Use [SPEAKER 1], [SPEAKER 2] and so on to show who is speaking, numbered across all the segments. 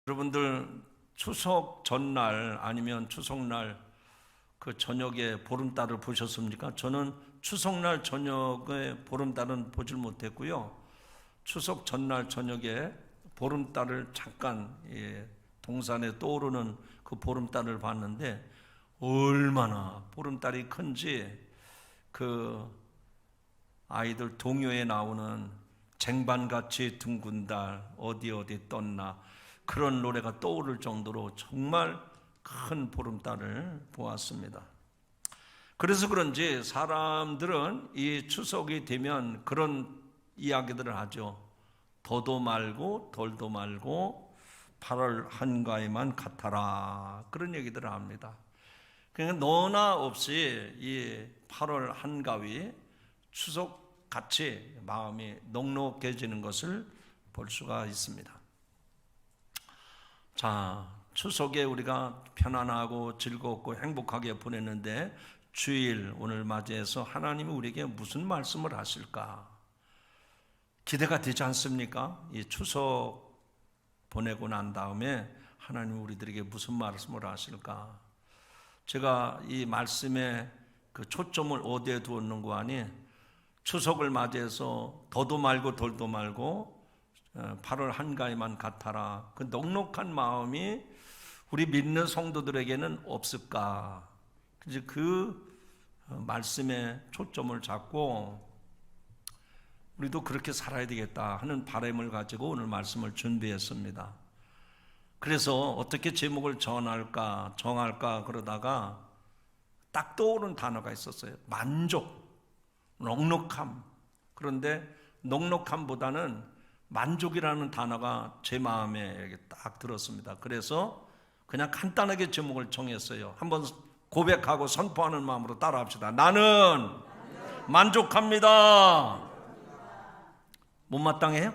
[SPEAKER 1] 여러분들 추석 전날 아니면 추석날 그 저녁에 보름달을 보셨습니까? 저는 추석날 저녁에 보름달은 보질 못했고요. 추석 전날 저녁에 보름달을 잠깐 동산에 떠오르는 그 보름달을 봤는데 얼마나 보름달이 큰지 그 아이들 동요에 나오는 쟁반같이 둥근 달 어디 어디 떴나 그런 노래가 떠오를 정도로 정말 큰 보름달을 보았습니다. 그래서 그런지 사람들은 이 추석이 되면 그런 이야기들을 하죠. 더도 말고 덜도 말고 8월 한가위만 같아라, 그런 얘기들을 합니다. 그러니까 너나 없이 이 8월 한가위 추석같이 마음이 넉넉해지는 것을 볼 수가 있습니다. 자, 추석에 우리가 편안하고 즐겁고 행복하게 보냈는데 주일 오늘 맞이해서 하나님이 우리에게 무슨 말씀을 하실까 기대가 되지 않습니까? 이 추석 보내고 난 다음에 하나님이 우리들에게 무슨 말씀을 하실까? 제가 이 말씀에 그 초점을 어디에 두었는고 하니 추석을 맞이해서 더도 말고 덜도 말고 8월 한가위만 같아라, 그 넉넉한 마음이 우리 믿는 성도들에게는 없을까? 이제 그 말씀에 초점을 잡고 우리도 그렇게 살아야 되겠다 하는 바람을 가지고 오늘 말씀을 준비했습니다. 그래서 어떻게 제목을 정할까 그러다가 딱 떠오른 단어가 있었어요. 만족, 넉넉함. 그런데 넉넉함보다는 만족이라는 단어가 제 마음에 딱 들었습니다. 그래서 그냥 간단하게 제목을 정했어요. 한번 고백하고 선포하는 마음으로 따라합시다. 나는 만족합니다. 못마땅해요?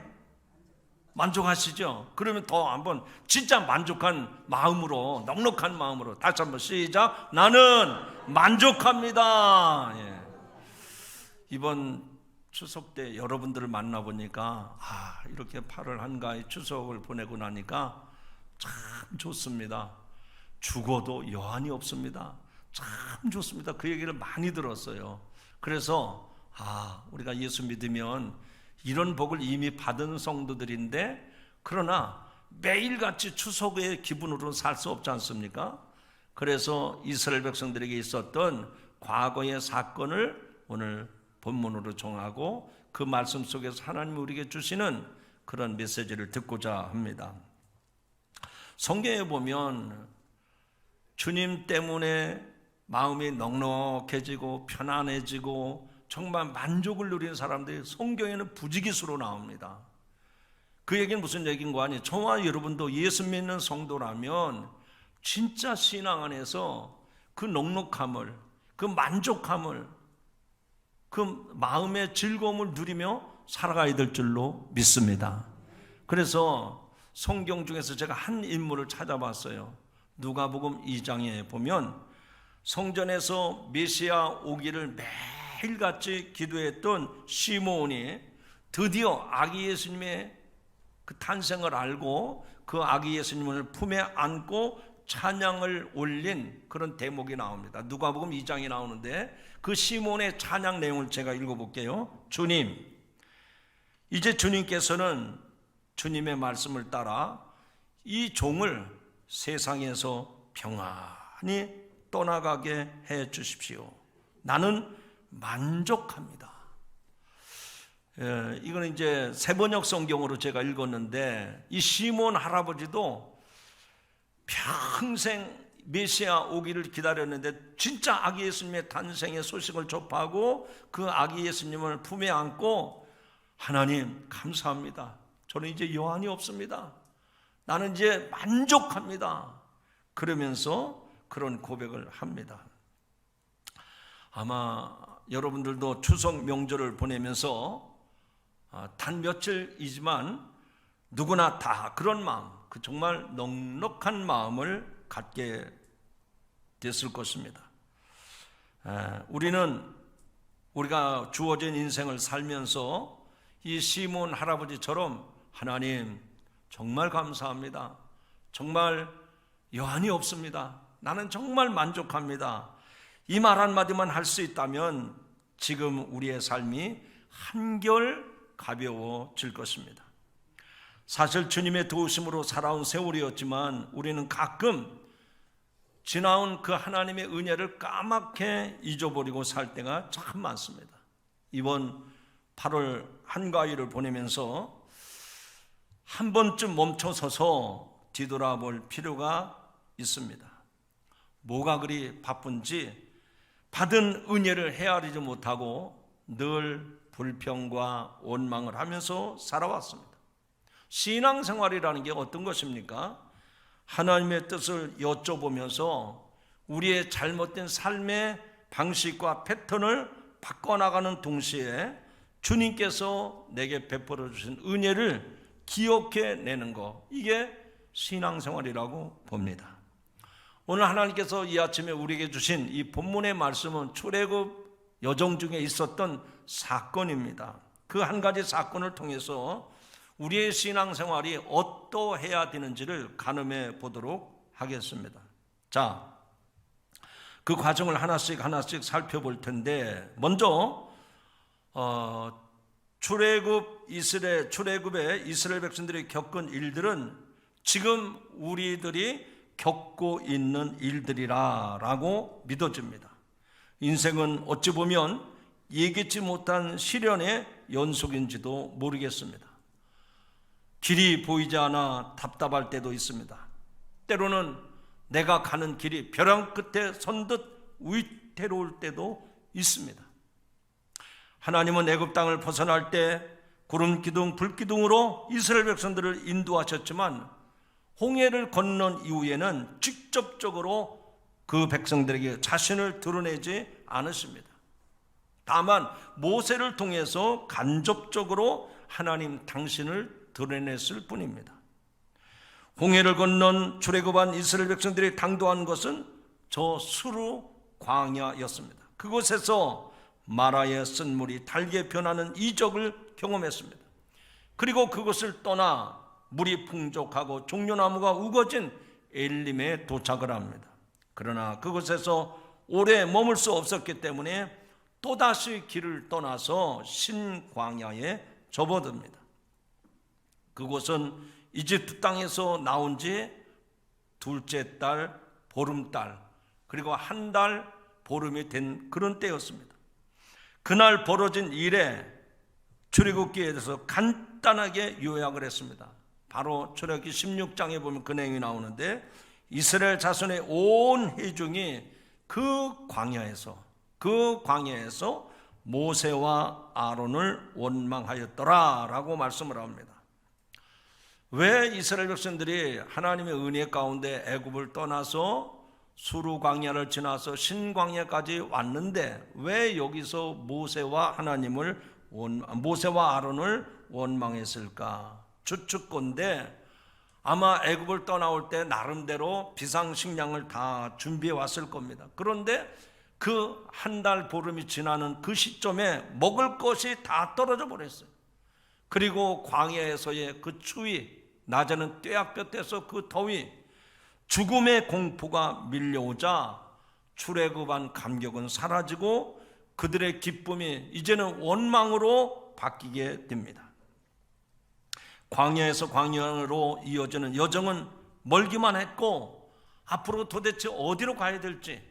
[SPEAKER 1] 만족하시죠? 그러면 더 한번 진짜 만족한 마음으로, 넉넉한 마음으로 다시 한번 시작. 나는 만족합니다. 이번 추석 때 여러분들을 만나보니까 이렇게 8월 한가위 추석을 보내고 나니까 참 좋습니다. 죽어도 여한이 없습니다. 참 좋습니다. 그 얘기를 많이 들었어요. 그래서 우리가 예수 믿으면 이런 복을 이미 받은 성도들인데 그러나 매일같이 추석의 기분으로 살 수 없지 않습니까? 그래서 이스라엘 백성들에게 있었던 과거의 사건을 오늘 본문으로 정하고 그 말씀 속에서 하나님이 우리에게 주시는 그런 메시지를 듣고자 합니다. 성경에 보면 주님 때문에 마음이 넉넉해지고 편안해지고 정말 만족을 누리는 사람들이 성경에는 부지기수로 나옵니다. 그 얘기는 무슨 얘기인가 하니 저와 여러분도 예수 믿는 성도라면 진짜 신앙 안에서 그 넉넉함을, 그 만족함을, 그 마음의 즐거움을 누리며 살아가야 될 줄로 믿습니다. 그래서 성경 중에서 제가 한 인물을 찾아봤어요. 누가복음 2장에 보면 성전에서 메시아 오기를 매일같이 기도했던 시므온이 드디어 아기 예수님의 그 탄생을 알고 그 아기 예수님을 품에 안고 찬양을 올린 그런 대목이 나옵니다. 누가복음 2장이 나오는데 그 시몬의 찬양 내용을 제가 읽어볼게요. 주님, 이제 주님께서는 주님의 말씀을 따라 이 종을 세상에서 평안히 떠나가게 해 주십시오. 나는 만족합니다. 이거는 이제 새번역 성경으로 제가 읽었는데 이 시몬 할아버지도 평생 메시아 오기를 기다렸는데 진짜 아기 예수님의 탄생의 소식을 접하고 그 아기 예수님을 품에 안고 하나님 감사합니다. 저는 이제 여한이 없습니다. 나는 이제 만족합니다. 그러면서 그런 고백을 합니다. 아마 여러분들도 추석 명절을 보내면서 단 며칠이지만 누구나 다 그런 마음, 그 정말 넉넉한 마음을 갖게 됐을 것입니다. 우리가 주어진 인생을 살면서 이 시몬 할아버지처럼 하나님 정말 감사합니다. 정말 여한이 없습니다. 나는 정말 만족합니다. 이 말 한마디만 할 수 있다면 지금 우리의 삶이 한결 가벼워질 것입니다. 사실 주님의 도우심으로 살아온 세월이었지만 우리는 가끔 지나온 그 하나님의 은혜를 까맣게 잊어버리고 살 때가 참 많습니다. 이번 8월 한가위를 보내면서 한 번쯤 멈춰서서 뒤돌아볼 필요가 있습니다. 뭐가 그리 바쁜지 받은 은혜를 헤아리지 못하고 늘 불평과 원망을 하면서 살아왔습니다. 신앙생활이라는 게 어떤 것입니까? 하나님의 뜻을 여쭤보면서 우리의 잘못된 삶의 방식과 패턴을 바꿔나가는 동시에 주님께서 내게 베풀어 주신 은혜를 기억해내는 것, 이게 신앙생활이라고 봅니다. 오늘 하나님께서 이 아침에 우리에게 주신 이 본문의 말씀은 출애굽 여정 중에 있었던 사건입니다. 그 한 가지 사건을 통해서 우리의 신앙생활이 어떠해야 되는지를 가늠해 보도록 하겠습니다. 자, 그 과정을 하나씩 살펴볼 텐데, 먼저 출애굽에 이스라엘 백성들이 겪은 일들은 지금 우리들이 겪고 있는 일들이라고 믿어집니다. 인생은 어찌 보면 예기치 못한 시련의 연속인지도 모르겠습니다. 길이 보이지 않아 답답할 때도 있습니다. 때로는 내가 가는 길이 벼랑 끝에 선 듯 위태로울 때도 있습니다. 하나님은 애굽 땅을 벗어날 때 구름 기둥, 불 기둥으로 이스라엘 백성들을 인도하셨지만 홍해를 건넌 이후에는 직접적으로 그 백성들에게 자신을 드러내지 않으십니다. 다만 모세를 통해서 간접적으로 하나님 당신을 드러냈을 뿐입니다. 홍해를 건넌 출애굽한 이스라엘 백성들이 당도한 것은 저 수르 광야였습니다. 그곳에서 마라의 쓴물이 달게 변하는 이적을 경험했습니다. 그리고 그것을 떠나 물이 풍족하고 종려나무가 우거진 엘림에 도착을 합니다. 그러나 그곳에서 오래 머물 수 없었기 때문에 또다시 길을 떠나서 신광야에 접어듭니다. 그곳은 이집트 땅에서 나온 지 둘째 달, 보름달, 그리고 한 달 보름이 된 그런 때였습니다. 그날 벌어진 일에 출애굽기에 대해서 간단하게 요약을 했습니다. 바로 출애굽기 16장에 보면 그 내용이 나오는데, 이스라엘 자손의 온 회중이 그 광야에서 모세와 아론을 원망하였더라 라고 말씀을 합니다. 왜 이스라엘 백성들이 하나님의 은혜 가운데 애굽을 떠나서 수르 광야를 지나서 신광야까지 왔는데 왜 여기서 모세와 아론을 원망했을까? 추측건데 아마 애굽을 떠나올 때 나름대로 비상식량을 다 준비해 왔을 겁니다. 그런데 그 한 달 보름이 지나는 그 시점에 먹을 것이 다 떨어져 버렸어요. 그리고 광야에서의 그 추위, 낮에는 떼약볕에서 그 더위, 죽음의 공포가 밀려오자 출애굽한 감격은 사라지고 그들의 기쁨이 이제는 원망으로 바뀌게 됩니다. 광야에서 광야로 이어지는 여정은 멀기만 했고 앞으로 도대체 어디로 가야 될지,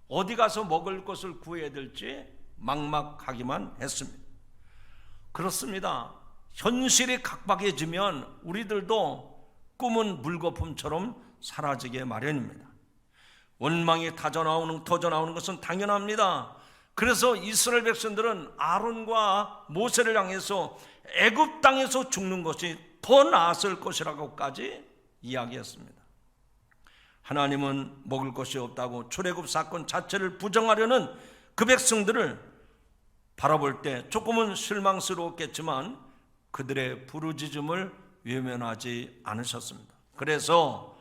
[SPEAKER 1] 어디 가서 먹을 것을 구해야 될지 막막하기만 했습니다. 그렇습니다. 현실이 각박해지면 우리들도 꿈은 물거품처럼 사라지게 마련입니다. 원망이 터져나오는 것은 당연합니다. 그래서 이스라엘 백성들은 아론과 모세를 향해서 애굽 땅에서 죽는 것이 더 나았을 것이라고까지 이야기했습니다. 하나님은 먹을 것이 없다고 출애굽 사건 자체를 부정하려는 그 백성들을 바라볼 때 조금은 실망스러웠겠지만 그들의 부르짖음을 외면하지 않으셨습니다. 그래서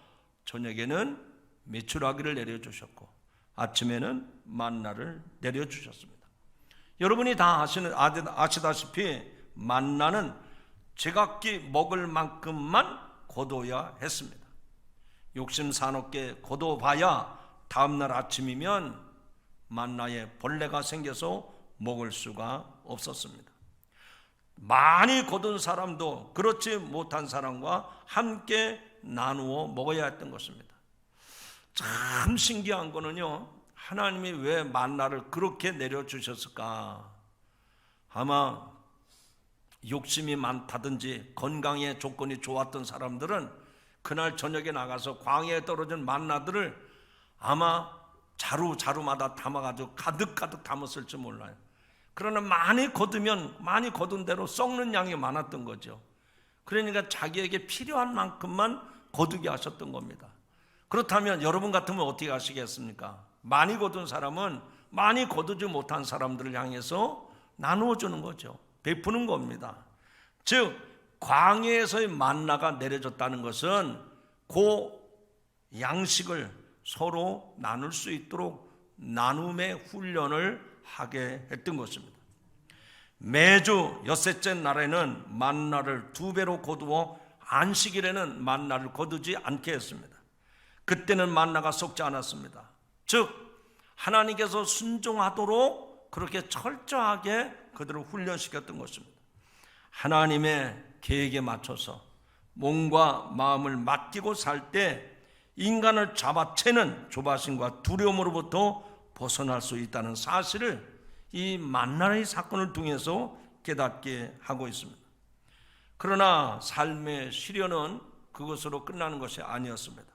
[SPEAKER 1] 저녁에는 메추라기를 내려주셨고 아침에는 만나를 내려주셨습니다. 여러분이 다 아시다시피 만나는 제각기 먹을 만큼만 거둬야 했습니다. 욕심 사납게 거둬봐야 다음날 아침이면 만나에 벌레가 생겨서 먹을 수가 없었습니다. 많이 거둔 사람도 그렇지 못한 사람과 함께 나누어 먹어야 했던 것입니다. 참 신기한 거는요, 하나님이 왜 만나를 그렇게 내려주셨을까? 아마 욕심이 많다든지 건강의 조건이 좋았던 사람들은 그날 저녁에 나가서 광야에 떨어진 만나들을 아마 자루마다 담아가지고 가득가득 담았을지 몰라요. 그러나 많이 거둔 대로 썩는 양이 많았던 거죠. 그러니까 자기에게 필요한 만큼만 거두게 하셨던 겁니다. 그렇다면 여러분 같으면 어떻게 하시겠습니까? 많이 거둔 사람은 많이 거두지 못한 사람들을 향해서 나누어 주는 거죠. 베푸는 겁니다. 즉 광야에서의 만나가 내려졌다는 것은 그 양식을 서로 나눌 수 있도록 나눔의 훈련을 하게 했던 것입니다. 매주 엿새째 날에는 만나를 2배로 거두어 안식일에는 만나를 거두지 않게 했습니다. 그때는 만나가 썩지 않았습니다. 즉 하나님께서 순종하도록 그렇게 철저하게 그들을 훈련시켰던 것입니다. 하나님의 계획에 맞춰서 몸과 마음을 맡기고 살 때 인간을 잡아채는 조바심과 두려움으로부터 벗어날 수 있다는 사실을 이 만나의 사건을 통해서 깨닫게 하고 있습니다. 그러나 삶의 시련은 그것으로 끝나는 것이 아니었습니다.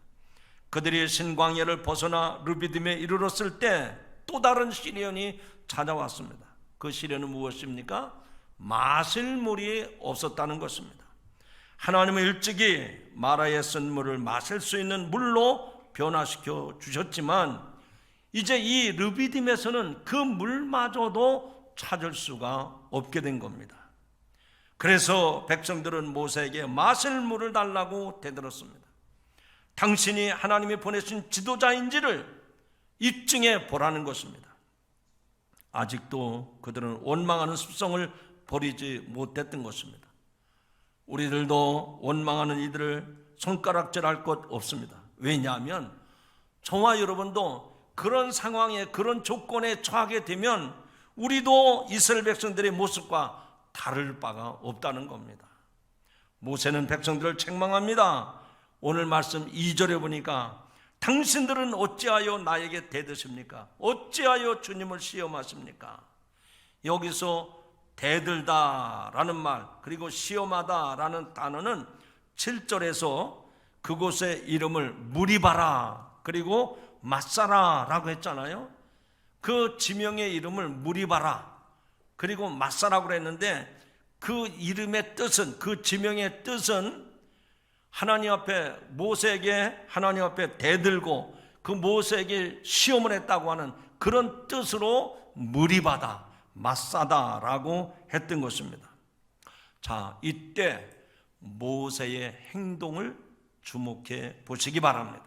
[SPEAKER 1] 그들이 신광야를 벗어나 르비딤에 이르렀을 때 또 다른 시련이 찾아왔습니다. 그 시련은 무엇입니까? 마실 물이 없었다는 것입니다. 하나님은 일찍이 마라에 쓴 물을 마실 수 있는 물로 변화시켜 주셨지만 이제 이 르비딤에서는 그 물마저도 찾을 수가 없게 된 겁니다. 그래서 백성들은 모세에게 마실 물을 달라고 대들었습니다. 당신이 하나님이 보내신 지도자인지를 입증해 보라는 것입니다. 아직도 그들은 원망하는 습성을 버리지 못했던 것입니다. 우리들도 원망하는 이들을 손가락질할 것 없습니다. 왜냐하면 저와 여러분도 그런 상황에 그런 조건에 처하게 되면 우리도 이스라엘 백성들의 모습과 다를 바가 없다는 겁니다. 모세는 백성들을 책망합니다. 오늘 말씀 2절에 보니까 당신들은 어찌하여 나에게 대드십니까? 어찌하여 주님을 시험하십니까? 여기서 대들다라는 말 그리고 시험하다라는 단어는 7절에서 그곳의 이름을 무리바라 그리고 마사라라고 했잖아요. 그 지명의 이름을 무리바라 그리고 마사라고 했는데 그 이름의 뜻은 그 지명의 뜻은 하나님 앞에 모세에게 하나님 앞에 대들고 그 모세에게 시험을 했다고 하는 그런 뜻으로 무리바다 마사다라고 했던 것입니다. 자, 이때 모세의 행동을 주목해 보시기 바랍니다.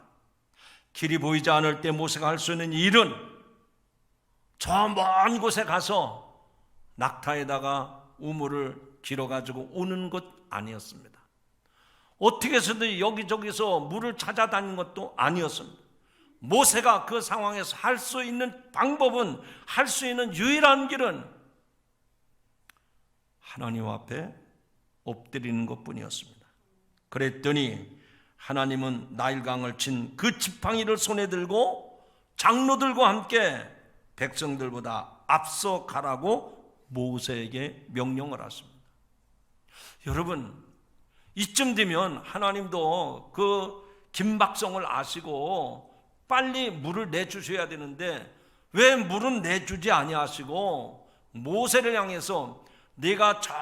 [SPEAKER 1] 길이 보이지 않을 때 모세가 할 수 있는 일은 저 먼 곳에 가서 낙타에다가 우물을 길어가지고 오는 것 아니었습니다. 어떻게 해서든 여기저기서 물을 찾아다니는 것도 아니었습니다. 모세가 그 상황에서 할 수 있는 방법은 할 수 있는 유일한 길은 하나님 앞에 엎드리는 것뿐이었습니다. 그랬더니 하나님은 나일강을 친 그 지팡이를 손에 들고 장로들과 함께 백성들보다 앞서 가라고 모세에게 명령을 하십니다. 여러분, 이쯤 되면 하나님도 그 긴박성을 아시고 빨리 물을 내주셔야 되는데 왜 물은 내주지 아니하시고 모세를 향해서 네가 저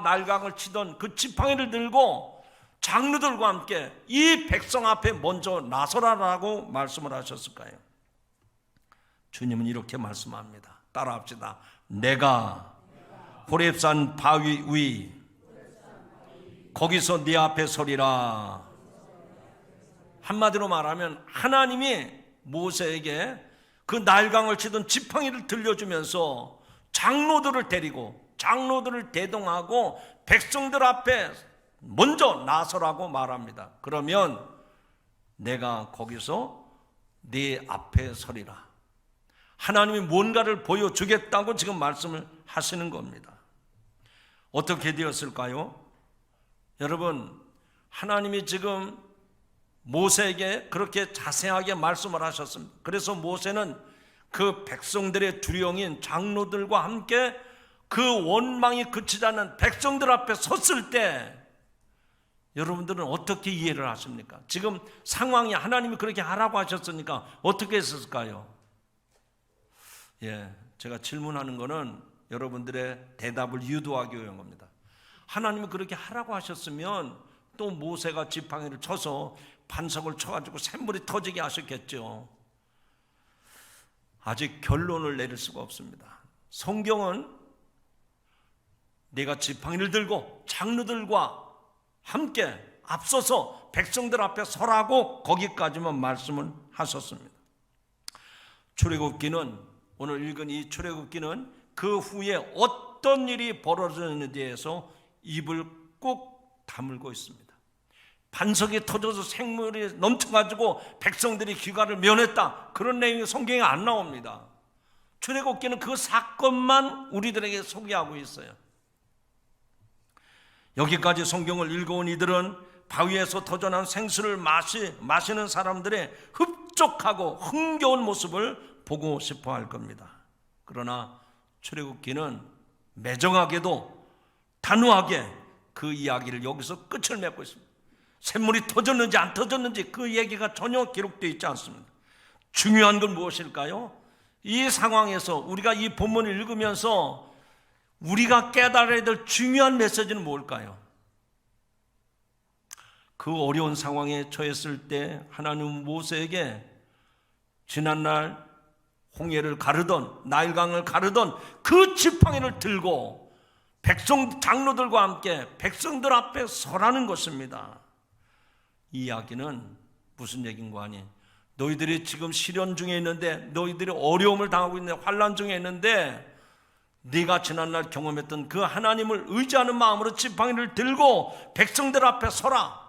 [SPEAKER 1] 날강을 치던 그 지팡이를 들고 장로들과 함께 이 백성 앞에 먼저 나서라라고 말씀을 하셨을까요? 주님은 이렇게 말씀합니다. 따라합시다. 내가 호렙산 바위 위 거기서 네 앞에 서리라. 한마디로 말하면 하나님이 모세에게 그 날강을 치던 지팡이를 들려주면서 장로들을 데리고 장로들을 대동하고 백성들 앞에 먼저 나서라고 말합니다. 그러면 내가 거기서 네 앞에 서리라. 하나님이 뭔가를 보여주겠다고 지금 말씀을 하시는 겁니다. 어떻게 되었을까요? 여러분, 하나님이 지금 모세에게 그렇게 자세하게 말씀을 하셨습니다. 그래서 모세는 그 백성들의 두령인 장로들과 함께 그 원망이 그치지 않는 백성들 앞에 섰을 때 여러분들은 어떻게 이해를 하십니까? 지금 상황이 하나님이 그렇게 하라고 하셨으니까 어떻게 했을까요? 제가 질문하는 거는 여러분들의 대답을 유도하기 위한 겁니다. 하나님이 그렇게 하라고 하셨으면 또 모세가 지팡이를 쳐서 반석을 쳐가지고 샘물이 터지게 하셨겠죠. 아직 결론을 내릴 수가 없습니다. 성경은 내가 지팡이를 들고 장로들과 함께 앞서서 백성들 앞에 서라고 거기까지만 말씀을 하셨습니다. 출애굽기는, 오늘 읽은 이 출애굽기는 그 후에 어떤 일이 벌어졌는지에 대해서 입을 꼭 다물고 있습니다. 반석이 터져서 생물이 넘쳐가지고 백성들이 귀가를 면했다, 그런 내용이 성경에 안 나옵니다. 출애굽기는 그 사건만 우리들에게 소개하고 있어요. 여기까지 성경을 읽어온 이들은 바위에서 터져난 생수를 마시는 사람들의 흡족하고 흥겨운 모습을 보고 싶어 할 겁니다. 그러나 출애굽기는 매정하게도 단호하게 그 이야기를 여기서 끝을 맺고 있습니다. 샘물이 터졌는지 안 터졌는지 그 얘기가 전혀 기록되어 있지 않습니다. 중요한 건 무엇일까요? 이 상황에서 우리가 이 본문을 읽으면서 우리가 깨달아야 될 중요한 메시지는 뭘까요? 그 어려운 상황에 처했을 때 하나님은 모세에게 지난날 홍해를 가르던 나일강을 가르던 그 지팡이를 들고 백성 장로들과 함께 백성들 앞에 서라는 것입니다. 이 이야기는 무슨 얘기인가 하니, 너희들이 지금 시련 중에 있는데, 너희들이 어려움을 당하고 있는데, 환난 중에 있는데, 네가 지난날 경험했던 그 하나님을 의지하는 마음으로 지팡이를 들고 백성들 앞에 서라.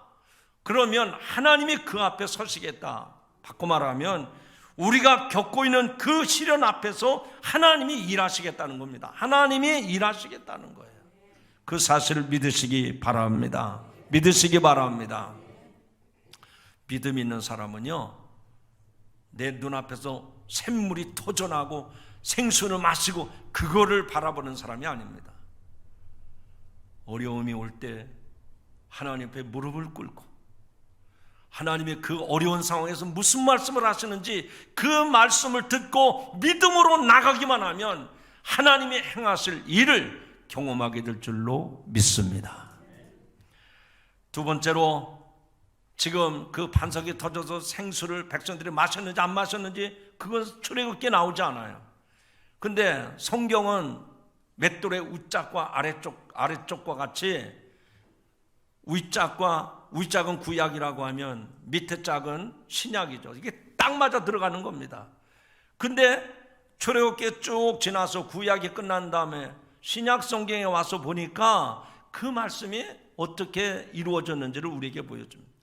[SPEAKER 1] 그러면 하나님이 그 앞에 서시겠다. 바꿔 말하면 우리가 겪고 있는 그 시련 앞에서 하나님이 일하시겠다는 겁니다. 하나님이 일하시겠다는 거예요. 그 사실을 믿으시기 바랍니다. 믿으시기 바랍니다. 믿음 있는 사람은요, 내 눈앞에서 샘물이 터져나고 생수를 마시고 그거를 바라보는 사람이 아닙니다. 어려움이 올 때 하나님 앞에 무릎을 꿇고 하나님의 그 어려운 상황에서 무슨 말씀을 하시는지 그 말씀을 듣고 믿음으로 나가기만 하면 하나님이 행하실 일을 경험하게 될 줄로 믿습니다. 두 번째로, 지금 그 반석이 터져서 생수를 백성들이 마셨는지 안 마셨는지 그건 출애굽기에 나오지 않아요. 근데 성경은 맷돌의 우짝과 아래쪽과 같이 위짝은 구약이라고 하면 밑에 짝은 신약이죠. 이게 딱 맞아 들어가는 겁니다. 근데 출애굽기에 쭉 지나서 구약이 끝난 다음에 신약 성경에 와서 보니까 그 말씀이 어떻게 이루어졌는지를 우리에게 보여줍니다.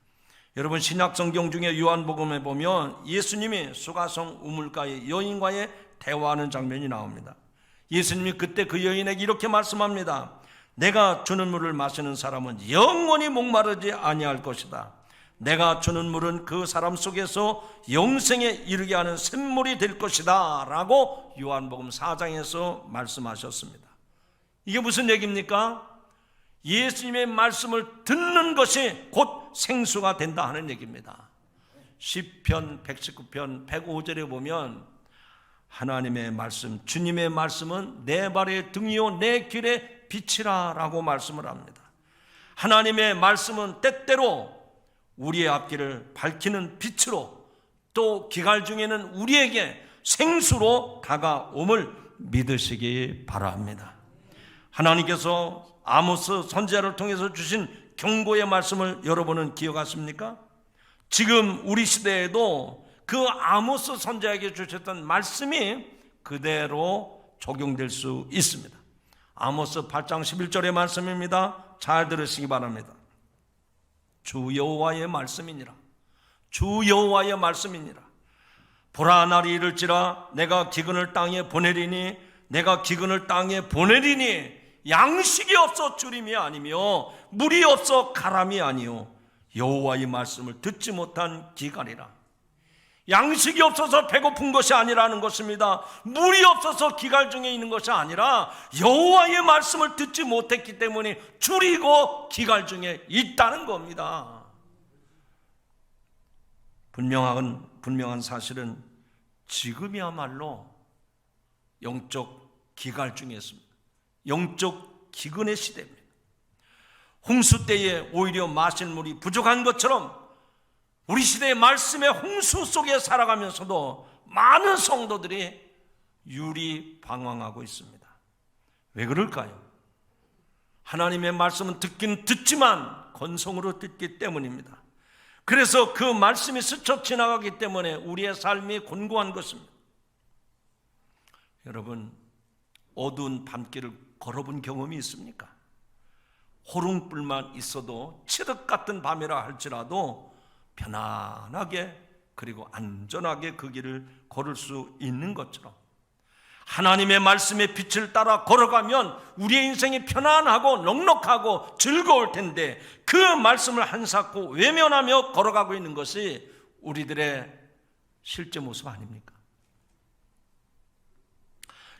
[SPEAKER 1] 여러분, 신약 성경 중에 요한복음에 보면 예수님이 수가성 우물가의 여인과의 대화하는 장면이 나옵니다. 예수님이 그때 그 여인에게 이렇게 말씀합니다. 내가 주는 물을 마시는 사람은 영원히 목마르지 아니할 것이다. 내가 주는 물은 그 사람 속에서 영생에 이르게 하는 샘물이 될 것이다 라고 요한복음 4장에서 말씀하셨습니다. 이게 무슨 얘기입니까? 예수님의 말씀을 듣는 것이 곧 생수가 된다 하는 얘기입니다. 시편 119편 105절에 보면 하나님의 말씀, 주님의 말씀은 내 발의 등이요 내 길의 빛이라 라고 말씀을 합니다. 하나님의 말씀은 때때로 우리의 앞길을 밝히는 빛으로, 또 기갈 중에는 우리에게 생수로 다가옴을 믿으시기 바랍니다. 하나님께서 아모스 선지자를 통해서 주신 경고의 말씀을 여러분은 기억하십니까? 지금 우리 시대에도 그 아모스 선지자에게 주셨던 말씀이 그대로 적용될 수 있습니다. 아모스 8장 11절의 말씀입니다. 잘 들으시기 바랍니다. 주 여호와의 말씀이니라. 주 여호와의 말씀이니라. 보라, 날이 이를지라 내가 기근을 땅에 보내리니 내가 기근을 땅에 보내리니 양식이 없어 주림이 아니며 물이 없어 가람이 아니요 여호와의 말씀을 듣지 못한 기갈이라. 양식이 없어서 배고픈 것이 아니라는 것입니다. 물이 없어서 기갈 중에 있는 것이 아니라 여호와의 말씀을 듣지 못했기 때문에 줄이고 기갈 중에 있다는 겁니다. 분명한 사실은 지금이야말로 영적 기갈 중에 있습니다. 영적 기근의 시대입니다. 홍수 때에 오히려 마실 물이 부족한 것처럼 우리 시대의 말씀의 홍수 속에 살아가면서도 많은 성도들이 유리방황하고 있습니다. 왜 그럴까요? 하나님의 말씀은 듣긴 듣지만 건성으로 듣기 때문입니다. 그래서 그 말씀이 스쳐 지나가기 때문에 우리의 삶이 곤고한 것입니다. 여러분, 어두운 밤길을 걸어본 경험이 있습니까? 호롱불만 있어도 칠흑 같은 밤이라 할지라도 편안하게 그리고 안전하게 그 길을 걸을 수 있는 것처럼 하나님의 말씀의 빛을 따라 걸어가면 우리의 인생이 편안하고 넉넉하고 즐거울 텐데 그 말씀을 한사코 외면하며 걸어가고 있는 것이 우리들의 실제 모습 아닙니까?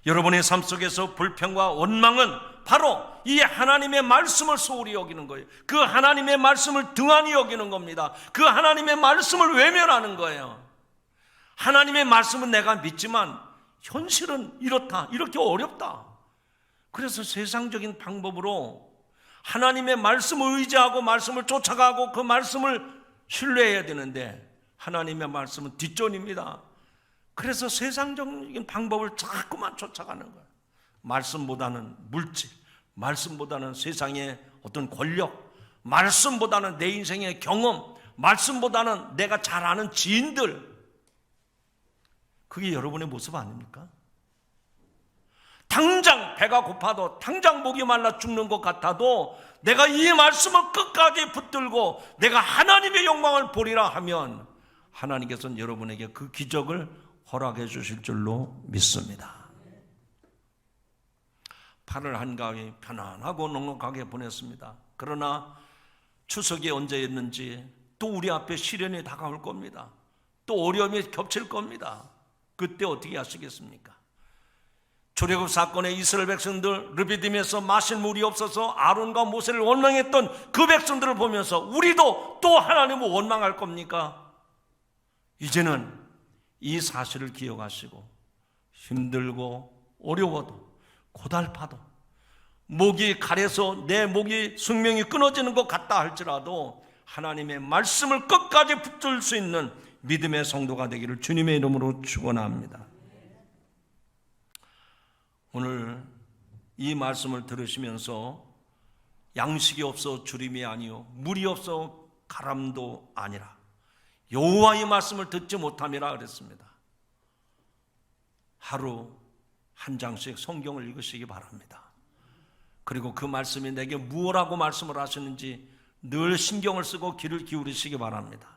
[SPEAKER 1] 여러분의 삶 속에서 불평과 원망은 바로 이 하나님의 말씀을 소홀히 여기는 거예요. 그 하나님의 말씀을 등한히 여기는 겁니다. 그 하나님의 말씀을 외면하는 거예요. 하나님의 말씀은 내가 믿지만 현실은 이렇다, 이렇게 어렵다. 그래서 세상적인 방법으로 하나님의 말씀을 의지하고 말씀을 쫓아가고 그 말씀을 신뢰해야 되는데 하나님의 말씀은 뒷전입니다. 그래서 세상적인 방법을 자꾸만 쫓아가는 거예요. 말씀보다는 물질, 말씀보다는 세상의 어떤 권력, 말씀보다는 내 인생의 경험, 말씀보다는 내가 잘 아는 지인들, 그게 여러분의 모습 아닙니까? 당장 배가 고파도 당장 목이 말라 죽는 것 같아도 내가 이 말씀을 끝까지 붙들고 내가 하나님의 영광을 보리라 하면 하나님께서는 여러분에게 그 기적을 허락해 주실 줄로 믿습니다. 8월 한가위 편안하고 넉넉하게 보냈습니다. 그러나 추석이 언제였는지 또 우리 앞에 시련이 다가올 겁니다. 또 어려움이 겹칠 겁니다. 그때 어떻게 하시겠습니까? 출애굽 사건의 이스라엘 백성들 르비딤에서 마실 물이 없어서 아론과 모세를 원망했던 그 백성들을 보면서 우리도 또 하나님을 원망할 겁니까? 이제는 이 사실을 기억하시고 힘들고 어려워도 고달파도 목이 가려서 내 목이 생명이 끊어지는 것 같다 할지라도 하나님의 말씀을 끝까지 붙들 수 있는 믿음의 성도가 되기를 주님의 이름으로 축원합니다. 오늘 이 말씀을 들으시면서 양식이 없어 주림이 아니요 물이 없어 가람도 아니라 여호와의 말씀을 듣지 못함이라 그랬습니다. 하루 한 장씩 성경을 읽으시기 바랍니다. 그리고 그 말씀이 내게 무엇라고 말씀을 하시는지 늘 신경을 쓰고 귀를 기울이시기 바랍니다.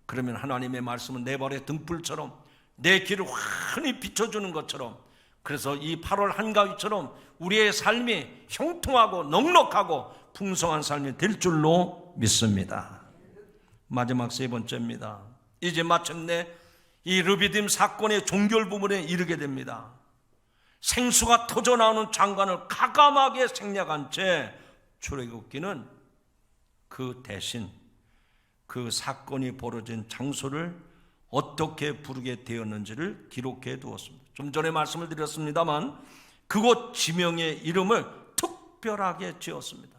[SPEAKER 1] 그러면 하나님의 말씀은 내 발의 등불처럼 내 길을 환히 비춰주는 것처럼, 그래서 이 8월 한가위처럼 우리의 삶이 형통하고 넉넉하고 풍성한 삶이 될 줄로 믿습니다. 마지막 세 번째입니다. 이제 마침내 이 르비딤 사건의 종결 부분에 이르게 됩니다. 생수가 터져나오는 장관을 가감하게 생략한 채 출애굽기는 그 대신 그 사건이 벌어진 장소를 어떻게 부르게 되었는지를 기록해 두었습니다. 좀 전에 말씀을 드렸습니다만 그곳 지명의 이름을 특별하게 지었습니다.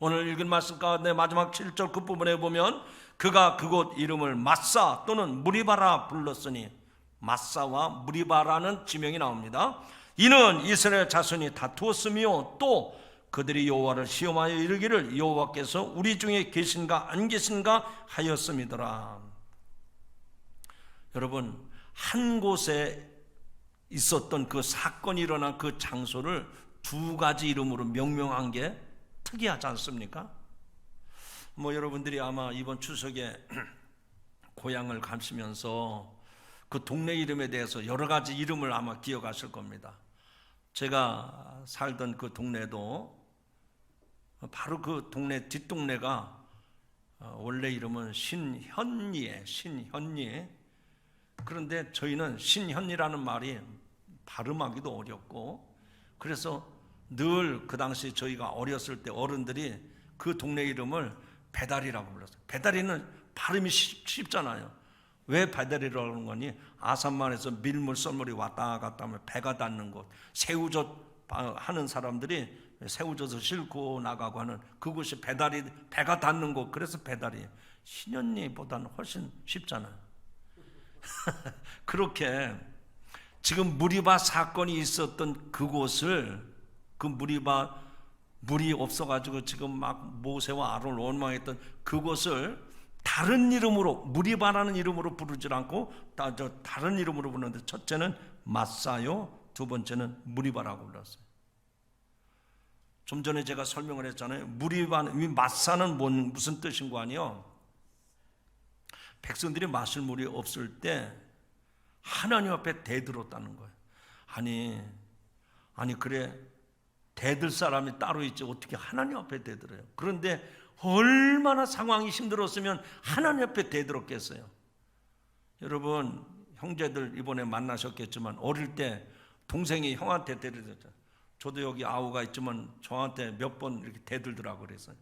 [SPEAKER 1] 오늘 읽은 말씀 가운데 마지막 7절 끝부분에 보면 그가 그곳 이름을 마사 또는 무리바라 불렀으니, 마사와 무리바라는 지명이 나옵니다. 이는 이스라엘 자손이 다투었으며 또 그들이 여호와를 시험하여 이르기를 여호와께서 우리 중에 계신가 안 계신가 하였음이더라. 여러분, 한 곳에 있었던 그 사건이 일어난 그 장소를 두 가지 이름으로 명명한 게 특이하지 않습니까? 여러분들이 아마 이번 추석에 고향을 가시면서 그 동네 이름에 대해서 여러 가지 이름을 아마 기억하실 겁니다. 제가 살던 그 동네도 바로 그 동네 뒷동네가 원래 이름은 신현리에 신현리. 그런데 저희는 신현리라는 말이 발음하기도 어렵고, 그래서 늘 그 당시 저희가 어렸을 때 어른들이 그 동네 이름을 배다리라고 불렀어요. 배다리는 발음이 쉽잖아요. 왜 배다리라고 하는 거니? 아산만에서 밀물 썰물이 왔다 갔다 하면 배가 닿는 곳, 새우젓 하는 사람들이 새우젓을 싣고 나가고 하는 그곳이 배다리, 배가 닿는 곳. 그래서 배다리. 신현리보다는 훨씬 쉽잖아요. 그렇게 지금 무리바 사건이 있었던 그곳을, 그 물이 없어가지고 지금 막 모세와 아론을 원망했던 그곳을 다른 이름으로, 무리바라는 이름으로 부르지 않고 다른 이름으로 부르는데, 첫째는 마사요, 두 번째는 무리바라고 불렀어요. 좀 전에 제가 설명을 했잖아요. 무리바는, 마사는 무슨 뜻인 거 아니요? 백성들이 마실 물이 없을 때 하나님 앞에 대들었다는 거예요. 아니 그래, 대들 사람이 따로 있지 어떻게 하나님 앞에 대들어요? 그런데 얼마나 상황이 힘들었으면 하나님 앞에 대들었겠어요. 여러분, 형제들 이번에 만나셨겠지만 어릴 때 동생이 형한테 대들었잖아요. 저도 여기 아우가 있지만 저한테 몇 번 이렇게 대들더라고. 그래서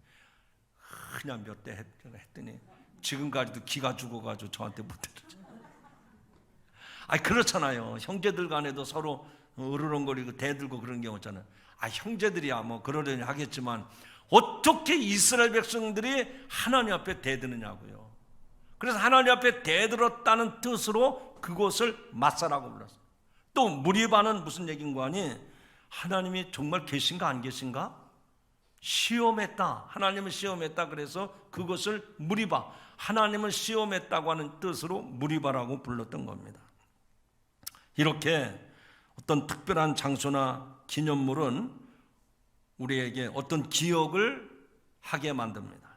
[SPEAKER 1] 그냥 몇 대 했더니 지금까지도 기가 죽어가지고 저한테 못 대들죠. 그렇잖아요. 형제들 간에도 서로 으르렁거리고 대들고 그런 경우 있잖아요. 형제들이야 뭐 그러려니 하겠지만 어떻게 이스라엘 백성들이 하나님 앞에 대드느냐고요. 그래서 하나님 앞에 대들었다는 뜻으로 그곳을 마사라고 불렀어요. 또 무리바는 무슨 얘기인가 하니, 하나님이 정말 계신가 안 계신가 시험했다. 하나님을 시험했다. 그래서 그것을 무리바, 하나님을 시험했다고 하는 뜻으로 무리바라고 불렀던 겁니다. 이렇게 어떤 특별한 장소나 기념물은 우리에게 어떤 기억을 하게 만듭니다.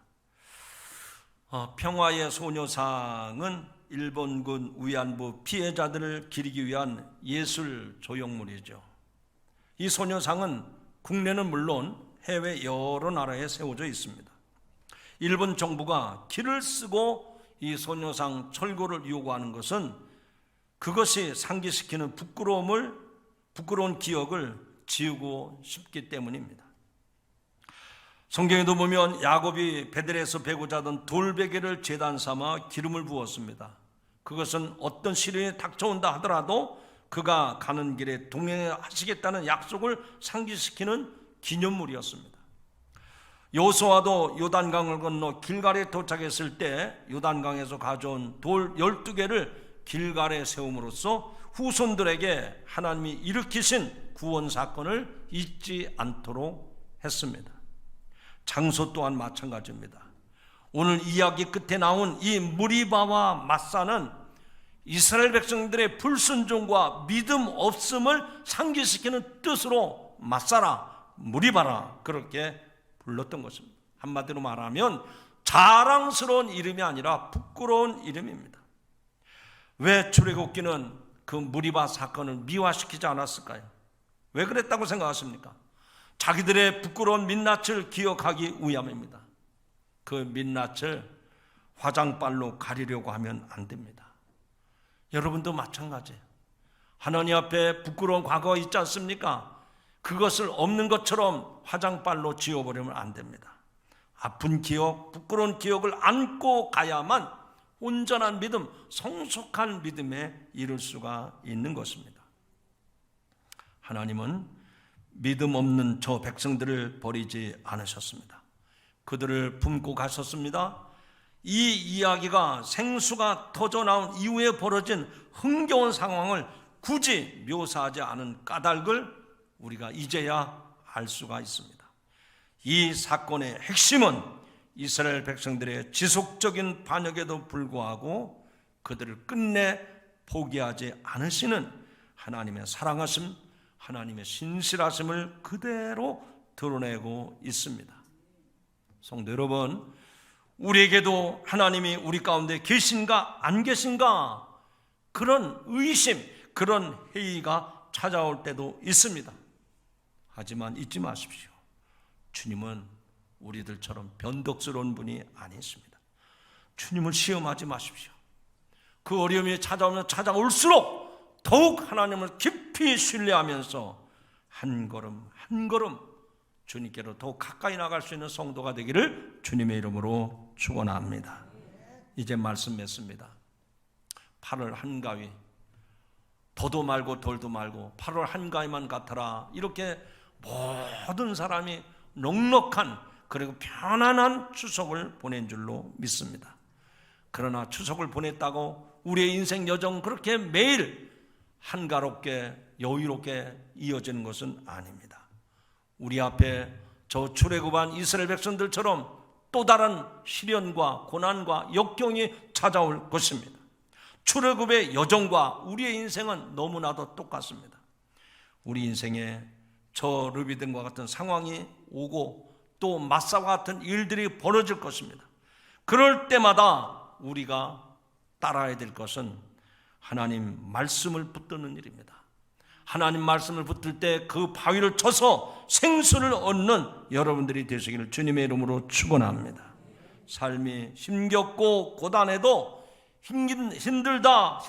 [SPEAKER 1] 평화의 소녀상은 일본군 위안부 피해자들을 기리기 위한 예술 조형물이죠. 이 소녀상은 국내는 물론 해외 여러 나라에 세워져 있습니다. 일본 정부가 길을 쓰고 이 소녀상 철거를 요구하는 것은 그것이 상기시키는 부끄러운 기억을 지우고 싶기 때문입니다. 성경에도 보면 야곱이 베델에서 베고 자던 돌베개를 제단 삼아 기름을 부었습니다. 그것은 어떤 시련이 닥쳐온다 하더라도 그가 가는 길에 동행하시겠다는 약속을 상기시키는 기념물이었습니다. 여호수아도 요단강을 건너 길갈에 도착했을 때 요단강에서 가져온 돌 12개를 길갈에 세움으로써 후손들에게 하나님이 일으키신 구원 사건을 잊지 않도록 했습니다. 장소 또한 마찬가지입니다. 오늘 이야기 끝에 나온 이 무리바와 마사는 이스라엘 백성들의 불순종과 믿음 없음을 상기시키는 뜻으로 마사라, 무리바라 그렇게 불렀던 것입니다. 한마디로 말하면 자랑스러운 이름이 아니라 부끄러운 이름입니다. 왜 출애굽기는 그 무리바 사건을 미화시키지 않았을까요? 왜 그랬다고 생각하십니까? 자기들의 부끄러운 민낯을 기억하기 위함입니다. 그 민낯을 화장빨로 가리려고 하면 안 됩니다. 여러분도 마찬가지예요. 하나님 앞에 부끄러운 과거가 있지 않습니까? 그것을 없는 것처럼 화장빨로 지워버리면 안 됩니다. 아픈 기억, 부끄러운 기억을 안고 가야만 온전한 믿음, 성숙한 믿음에 이를 수가 있는 것입니다. 하나님은 믿음 없는 저 백성들을 버리지 않으셨습니다. 그들을 품고 가셨습니다. 이 이야기가 생수가 터져 나온 이후에 벌어진 흥겨운 상황을 굳이 묘사하지 않은 까닭을 우리가 이제야 알 수가 있습니다. 이 사건의 핵심은 이스라엘 백성들의 지속적인 반역에도 불구하고 그들을 끝내 포기하지 않으시는 하나님의 사랑하심, 하나님의 신실하심을 그대로 드러내고 있습니다. 성도 여러분, 우리에게도 하나님이 우리 가운데 계신가 안 계신가 그런 의심, 그런 회의가 찾아올 때도 있습니다. 하지만 잊지 마십시오. 주님은 우리들처럼 변덕스러운 분이 아니십니다. 주님을 시험하지 마십시오. 그 어려움이 찾아오면 찾아올수록 더욱 하나님을 깊이 신뢰하면서 한 걸음 한 걸음 주님께로 더욱 가까이 나갈 수 있는 성도가 되기를 주님의 이름으로 축원합니다. 이제 말씀 맺습니다. 8월 한가위, 더도 말고 덜도 말고 8월 한가위만 같아라, 이렇게 모든 사람이 넉넉한 그리고 편안한 추석을 보낸 줄로 믿습니다. 그러나 추석을 보냈다고 우리의 인생 여정 그렇게 매일 한가롭게 여유롭게 이어지는 것은 아닙니다. 우리 앞에 저 출애굽한 이스라엘 백성들처럼 또 다른 시련과 고난과 역경이 찾아올 것입니다. 출애굽의 여정과 우리의 인생은 너무나도 똑같습니다. 우리 인생에 저 르비딤과 같은 상황이 오고 또 마사와 같은 일들이 벌어질 것입니다. 그럴 때마다 우리가 따라야 될 것은 하나님 말씀을 붙드는 일입니다. 하나님 말씀을 붙들 때 그 바위를 쳐서 생수를 얻는 여러분들이 되시기를 주님의 이름으로 축원합니다. 삶이 힘겹고 고단해도 힘들다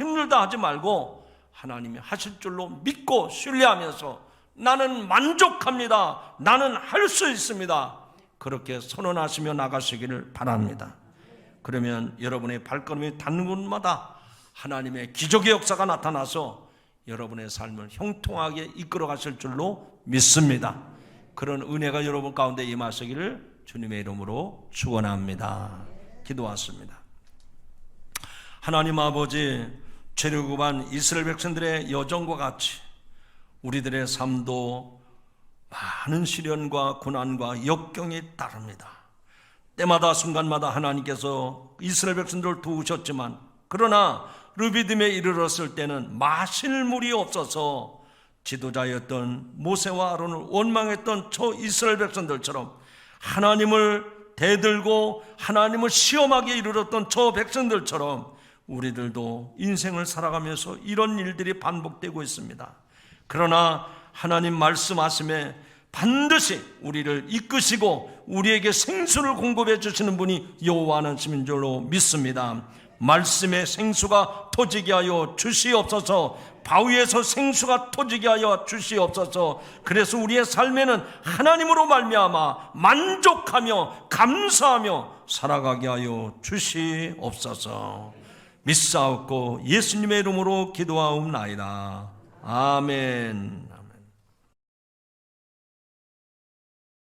[SPEAKER 1] 하지 말고 하나님이 하실 줄로 믿고 신뢰하면서 나는 만족합니다, 나는 할 수 있습니다, 그렇게 선언하시며 나가시기를 바랍니다. 그러면 여러분의 발걸음이 닿는 곳마다 하나님의 기적의 역사가 나타나서 여러분의 삶을 형통하게 이끌어 가실 줄로 믿습니다. 그런 은혜가 여러분 가운데 임하시기를 주님의 이름으로 축원합니다. 기도하십니다. 하나님 아버지, 출애굽한 이스라엘 백성들의 여정과 같이 우리들의 삶도 많은 시련과 고난과 역경이 따릅니다. 때마다 순간마다 하나님께서 이스라엘 백성들을 도우셨지만, 그러나 르비딤에 이르렀을 때는 마실 물이 없어서 지도자였던 모세와 아론을 원망했던 저 이스라엘 백성들처럼 하나님을 대들고 하나님을 시험하게 이르렀던 저 백성들처럼 우리들도 인생을 살아가면서 이런 일들이 반복되고 있습니다. 그러나 하나님 말씀하심에 반드시 우리를 이끄시고 우리에게 생수를 공급해 주시는 분이 여호와는 하나님인 줄로 믿습니다. 말씀의 생수가 터지게 하여 주시옵소서. 바위에서 생수가 터지게 하여 주시옵소서. 그래서 우리의 삶에는 하나님으로 말미암아 만족하며 감사하며 살아가게 하여 주시옵소서. 믿사옵고 예수님의 이름으로 기도하옵나이다. 아멘.